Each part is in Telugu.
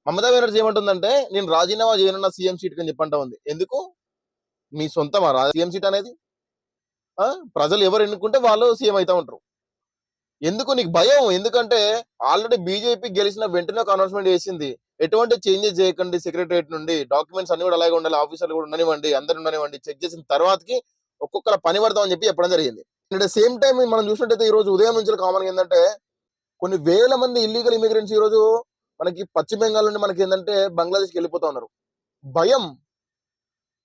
మమతా బెనర్జీ ఏమంటుందంటే నేను రాజీనామా చేయనున్న సీఎం సీట్ అని చెప్పంటా ఉంది. ఎందుకు? మీ సొంతమా సీఎం సీట్ అనేది? ప్రజలు ఎవరు ఎన్నుకుంటే వాళ్ళు సీఎం అవుతా ఉంటారు. ఎందుకు నీకు భయం? ఎందుకంటే ఆల్రెడీ బీజేపీ గెలిచిన వెంటనే ఒక అనౌన్స్మెంట్ చేసింది, ఎటువంటి చేంజెస్ చేయకండి, సెక్రటరియట్ నుండి డాక్యుమెంట్స్ అన్ని కూడా అలాగే ఉండాలి, ఆఫీసర్లు కూడా ఉండనివ్వండి, అందరు ఉండనివ్వండి, చెక్ చేసిన తర్వాతకి ఒక్కొక్కరు పని పడతాం అని చెప్పి చెప్పడం జరిగింది. అండ్ సేమ్ టైం మనం చూసినట్టయితే ఈ రోజు ఉదయం నుంచి కామన్ ఏంటంటే కొన్ని వేల మంది ఇల్లీగల్ ఇమిగ్రెంట్స్ ఈ రోజు మనకి పశ్చిమ బెంగాల్ నుండి మనకి ఏంటంటే బంగ్లాదేశ్కి వెళ్ళిపోతా ఉన్నారు. భయం.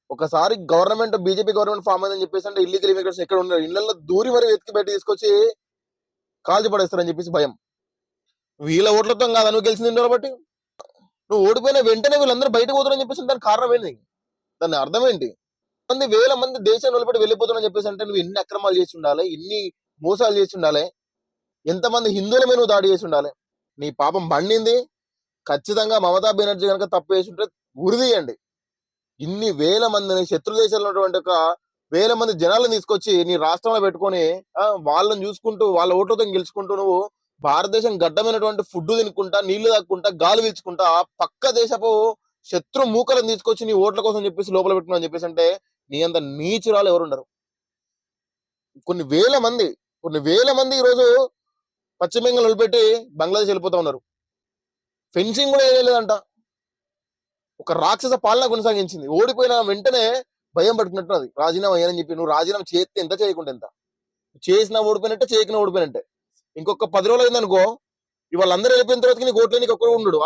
ఒకసారి గవర్నమెంట్ బీజేపీ గవర్నమెంట్ ఫామ్ అయిందని చెప్పేసి అంటే ఇల్లీగల్ ఇమిగ్రెంట్స్ ఎక్కడ ఉన్నారు, ఇళ్లలో దూరి మరి వెతికి బయట తీసుకొచ్చి కాల్చి పడేస్తారని చెప్పేసి భయం. వీళ్ళ ఓట్లతో కాదు నువ్వు గెలిచింది కాబట్టి, నువ్వు ఓడిపోయిన వెంటనే వీళ్ళందరూ బయటకు పోతారని చెప్పేసి దానికి కారణం ఏంటి? దాని అర్థం ఏంటి? వేల మంది దేశం నిలబెట్టి వెళ్ళిపోతారని చెప్పేసి అంటే నువ్వు ఎన్ని అక్రమాలు చేసి ఉండాలి, ఎన్ని మోసాలు చేసి ఉండాలి, ఎంతమంది హిందువుల మీద నువ్వు దాడి చేసి ఉండాలి. నీ పాపం బండింది. ఖచ్చితంగా మమతా బెనర్జీ కనుక తప్పు చేసి ఉంటే ఉరిదీయండి. ఇన్ని వేల మందిని శత్రు దేశాల్లో ఉన్నటువంటి ఒక వేల మంది జనాలను తీసుకొచ్చి నీ రాష్ట్రంలో పెట్టుకొని వాళ్ళని చూసుకుంటూ వాళ్ళ ఓట్లతో గెలుచుకుంటూ నువ్వు భారతదేశం గడ్డమైనటువంటి ఫుడ్ తినుకుంటా, నీళ్లు తాక్కుంటా, గాలి పీల్చుకుంటా పక్క దేశపు శత్రు మూకలను తీసుకొచ్చి నీ ఓట్ల కోసం చెప్పేసి లోపల పెట్టుకున్నా అని చెప్పేసి అంటే నీ అంత నీచురాలు ఎవరుండరు. కొన్ని వేల మంది ఈరోజు పశ్చిమ బెంగాల్ వదిలిపెట్టి బంగ్లాదేశ్ వెళ్ళిపోతా ఉన్నారు. ఫెన్సింగ్ కూడా వేయలేదంట. ఒక రాక్షస పాలన కొనసాగించింది. ఓడిపోయిన వెంటనే భయం పట్టుకున్నట్టు అది రాజీనామా అయ్యానని చెప్పి. నువ్వు రాజీనామా చేస్తే ఎంత, చేయకుండా ఎంత, చేసినా ఓడిపోయినట్టే, చేయకుండా ఓడిపోయినట్టే. ఇంకొక 10 రోజులు అయిందనుకో, ఇవాళ అందరూ వెళ్ళిపోయిన తర్వాత నీకు ఓట్లు నీకు ఒక్కరు ఉండడు.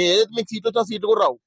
ఏదైతే మీకు సీట్లు వచ్చినా సీట్లు కూడా రావు.